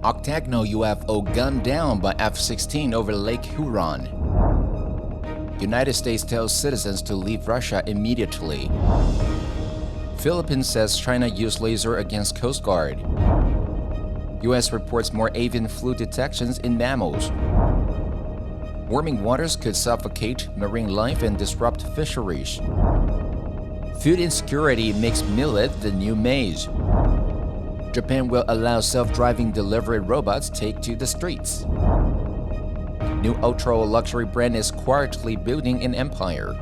Octagonal UFO gunned down by F-16 over Lake Huron. United States tells citizens to leave Russia immediately. Philippines says China used laser against Coast Guard. U.S. reports more avian flu detections in mammals. Warming waters could suffocate marine life and disrupt fisheries. Food insecurity makes millet the new maize. Japan will allow self-driving delivery robots take to the streets. New ultra-luxury brand is quietly building an empire.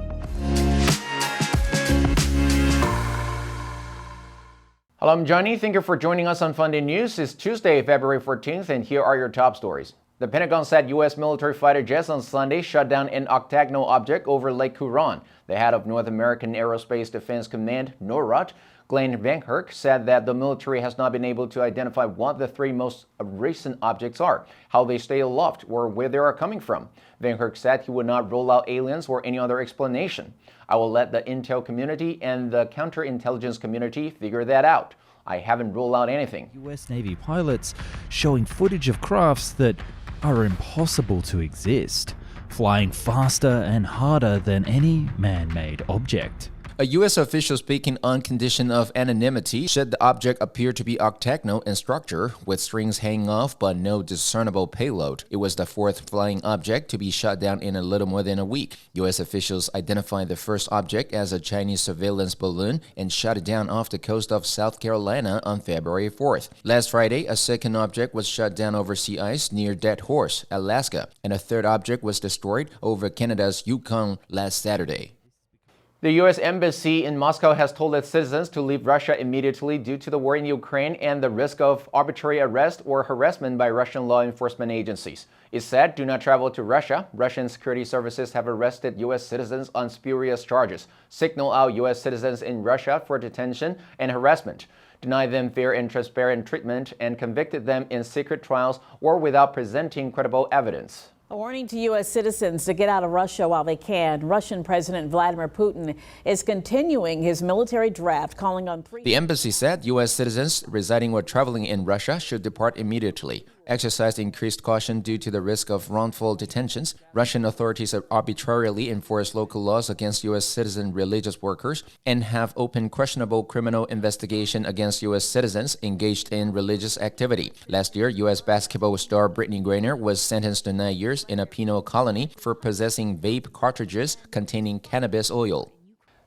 Hello, I'm Johnny. Thank you for joining us on FUNDAY News. It's Tuesday, February 14th, and here are your top stories. The Pentagon said U.S. military fighter jets on Sunday shot down an octagonal object over Lake Huron. The head of North American Aerospace Defense Command, NORAD, Glenn Van Herk, said that the military has not been able to identify what the three most recent objects are, how they stay aloft, or where they are coming from. Van Herk said he would not rule out aliens or any other explanation. I will let the intel community and the counterintelligence community figure that out. I haven't ruled out anything. U.S. Navy pilots showing footage of crafts that are impossible to exist, flying faster and harder than any man-made object. A U.S. official speaking on condition of anonymity said the object appeared to be octagonal in structure, with strings hanging off but no discernible payload. It was the fourth flying object to be shot down in a little more than a week. U.S. officials identified the first object as a Chinese surveillance balloon and shot it down off the coast of South Carolina on February 4th. Last Friday, a second object was shot down over sea ice near Dead Horse, Alaska, and a third object was destroyed over Canada's Yukon last Saturday. The U.S. Embassy in Moscow has told its citizens to leave Russia immediately due to the war in Ukraine and the risk of arbitrary arrest or harassment by Russian law enforcement agencies. It said, do not travel to Russia. Russian security services have arrested U.S. citizens on spurious charges, signal out U.S. citizens in Russia for detention and harassment, deny them fair and transparent treatment, and convicted them in secret trials or without presenting credible evidence. A warning to U.S. citizens to get out of Russia while they can. Russian President Vladimir Putin is continuing his military draft, calling on The embassy said U.S. citizens residing or traveling in Russia should depart immediately. Exercised increased caution due to the risk of wrongful detentions. Russian authorities have arbitrarily enforced local laws against U.S. citizen religious workers and have opened questionable criminal investigation against U.S. citizens engaged in religious activity. Last year, U.S. basketball star Brittany Griner was sentenced to 9 years in a penal colony for possessing vape cartridges containing cannabis oil.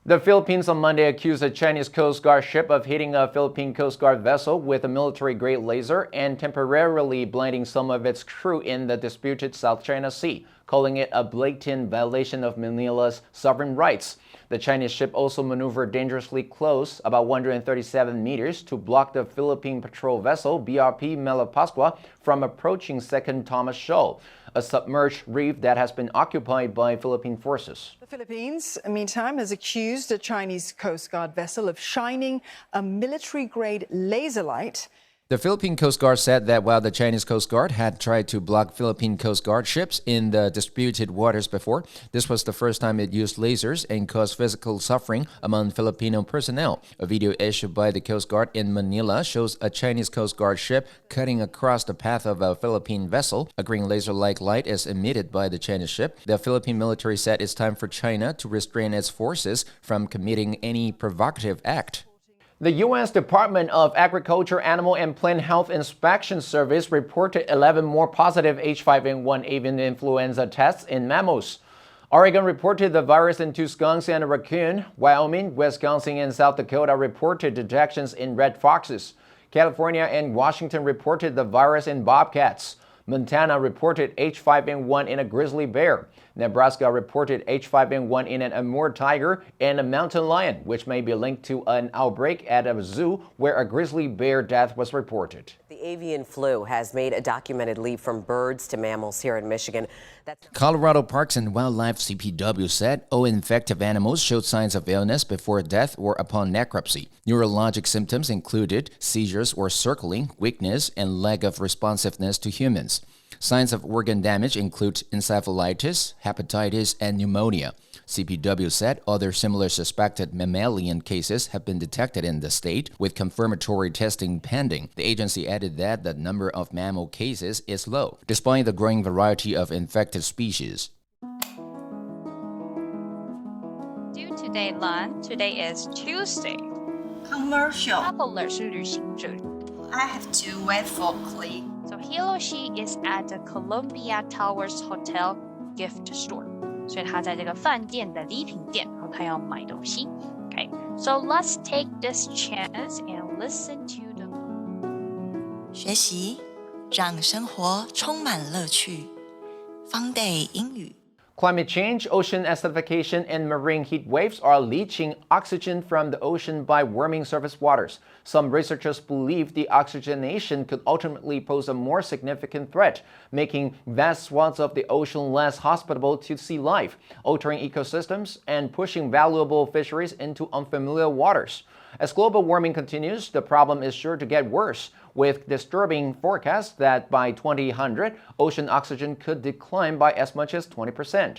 The Philippines on Monday accused a Chinese Coast Guard ship of hitting a Philippine Coast Guard vessel with a military-grade laser and temporarily blinding some of its crew in the disputed South China Sea, calling it a blatant violation of Manila's sovereign rights. The Chinese ship also maneuvered dangerously close, about 137 meters, to block the Philippine patrol vessel BRP Malapascua from approaching Second Thomas Shoal, a submerged reef that has been occupied by Philippine forces. The Philippines, meantime, has accused a Chinese Coast Guard vessel of shining a military-grade laser light. The Philippine Coast Guard said that while the Chinese Coast Guard had tried to block Philippine Coast Guard ships in the disputed waters before, this was the first time it used lasers and caused physical suffering among Filipino personnel. A video issued by the Coast Guard in Manila shows a Chinese Coast Guard ship cutting across the path of a Philippine vessel. A green laser-like light is emitted by the Chinese ship. The Philippine military said it's time for China to restrain its forces from committing any provocative act. The U.S. Department of Agriculture Animal and Plant Health Inspection Service reported 11 more positive H5N1 avian influenza tests in mammals. Oregon reported the virus in 2 skunks and a raccoon. Wyoming, Wisconsin, and South Dakota reported detections in red foxes. California and Washington reported the virus in bobcats. Montana reported H5N1 in a grizzly bear. Nebraska reported H5N1 in an Amur tiger and a mountain lion, which may be linked to an outbreak at a zoo where a grizzly bear death was reported. The avian flu has made a documented leap from birds to mammals here in Michigan. Colorado Parks and Wildlife CPW said all infective animals showed signs of illness before death or upon necropsy. Neurologic symptoms included seizures or circling, weakness, and lack of responsiveness to humans. organs. Signs of organ damage include encephalitis, hepatitis, and pneumonia. CPW said other similar suspected mammalian cases have been detected in the state, with confirmatory testing pending. The agency added that the number of mammal cases is low, despite the growing variety of infected species. Do today learn. Today is Tuesday. Commercial. Traveler 是旅行者。 I have to wait for click. So he or she is at the Columbia Towers Hotel gift store. 所以他在这个饭店的礼品店，然后他要买东西。Okay, so let's take this chance and listen to the. 学习让生活充满乐趣。FUNDAY 英语。 Climate change, ocean acidification, and marine heat waves are leaching oxygen from the ocean by warming surface waters. Some researchers believe the oxygenation could ultimately pose a more significant threat, making vast swaths of the ocean less hospitable to sea life, altering ecosystems, and pushing valuable fisheries into unfamiliar waters. As global warming continues, the problem is sure to get worse, with disturbing forecasts that by 2100, ocean oxygen could decline by as much as 20%.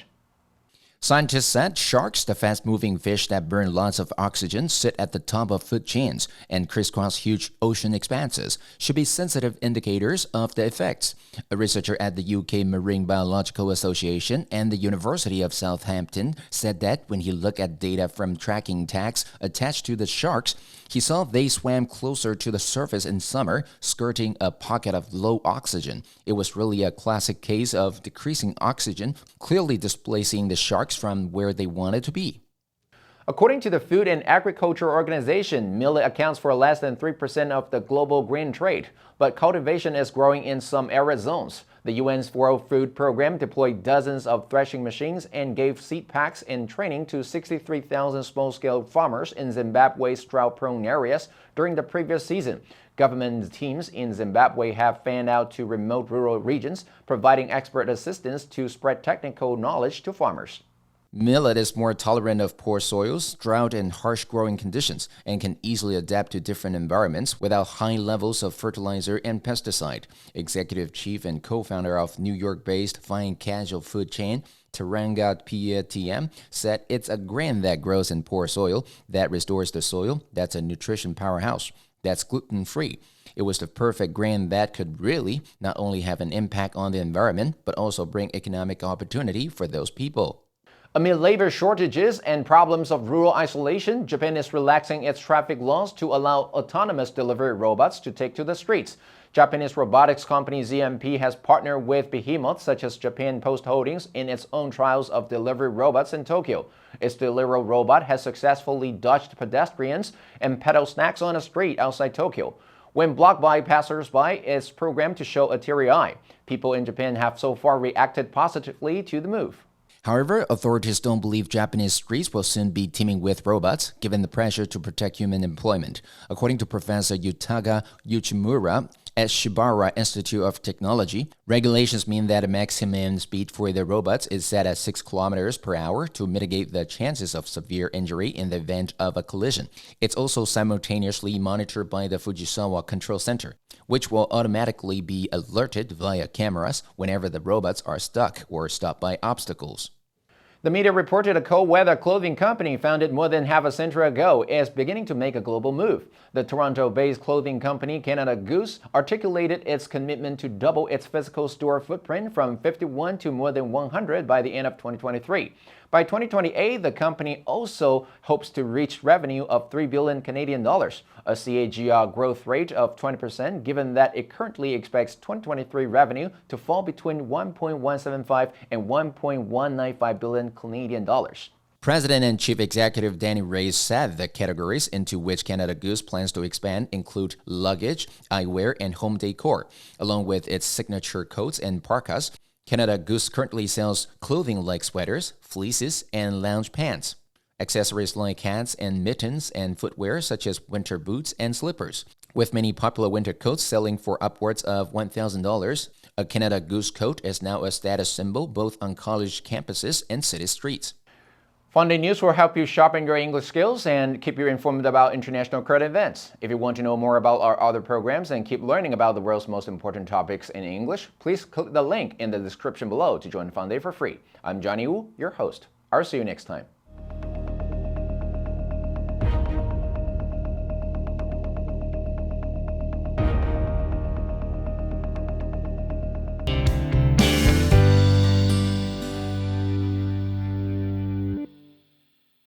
Scientists said sharks, the fast-moving fish that burn lots of oxygen, sit at the top of food chains and crisscross huge ocean expanses, should be sensitive indicators of the effects. A researcher at the UK Marine Biological Association and the University of Southampton said that when he looked at data from tracking tags attached to the sharks, he saw they swam closer to the surface in summer, skirting a pocket of low oxygen. It was really a classic case of decreasing oxygen, clearly displacing the sharks from where they wanted to be. According to the Food and Agriculture Organization, millet accounts for less than 3% of the global grain trade, but cultivation is growing in some arid zones. The UN's World Food Program deployed dozens of threshing machines and gave seed packs and training to 63,000 small-scale farmers in Zimbabwe's drought-prone areas during the previous season. Government teams in Zimbabwe have fanned out to remote rural regions, providing expert assistance to spread technical knowledge to farmers. Millet is more tolerant of poor soils, drought, and harsh growing conditions, and can easily adapt to different environments without high levels of fertilizer and pesticide. Executive chief and co-founder of New York-based fine casual food chain Teranga PTM said it's a grain that grows in poor soil, that restores the soil, that's a nutrition powerhouse, that's gluten-free. It was the perfect grain that could really not only have an impact on the environment, but also bring economic opportunity for those people. Amid labor shortages and problems of rural isolation, Japan is relaxing its traffic laws to allow autonomous delivery robots to take to the streets. Japanese robotics company ZMP has partnered with behemoths such as Japan Post Holdings in its own trials of delivery robots in Tokyo. Its delivery robot has successfully dodged pedestrians and peddled snacks on a street outside Tokyo. When blocked by passers-by, it's programmed to show a teary eye. People in Japan have so far reacted positively to the move. However, authorities don't believe Japanese streets will soon be teeming with robots, given the pressure to protect human employment. According to Professor Yutaga Uchimura at Shibara Institute of Technology, regulations mean that a maximum speed for the robots is set at 6 kilometers per hour to mitigate the chances of severe injury in the event of a collision. It's also simultaneously monitored by the Fujisawa Control Center, which will automatically be alerted via cameras whenever the robots are stuck or stopped by obstacles. The media reported a cold weather clothing company founded more than half a century ago is beginning to make a global move. The Toronto-based clothing company Canada Goose articulated its commitment to double its physical store footprint from 51 to more than 100 by the end of 2023. By 2028, the company also hopes to reach revenue of 3 billion Canadian dollars, a CAGR growth rate of 20%, given that it currently expects 2023 revenue to fall between 1.175 and 1.195 billion Canadian dollars. President and Chief Executive Danny Reyes said the categories into which Canada Goose plans to expand include luggage, eyewear, and home decor, along with its signature coats and parkas. Canada Goose currently sells clothing like sweaters, fleeces, and lounge pants, accessories like hats and mittens, and footwear such as winter boots and slippers. With many popular winter coats selling for upwards of $1,000, a Canada Goose coat is now a status symbol both on college campuses and city streets. FUNDAY News will help you sharpen your English skills and keep you informed about international current events. If you want to know more about our other programs and keep learning about the world's most important topics in English, please click the link in the description below to join FUNDAY for free. I'm Johnny Wu, your host. I'll see you next time.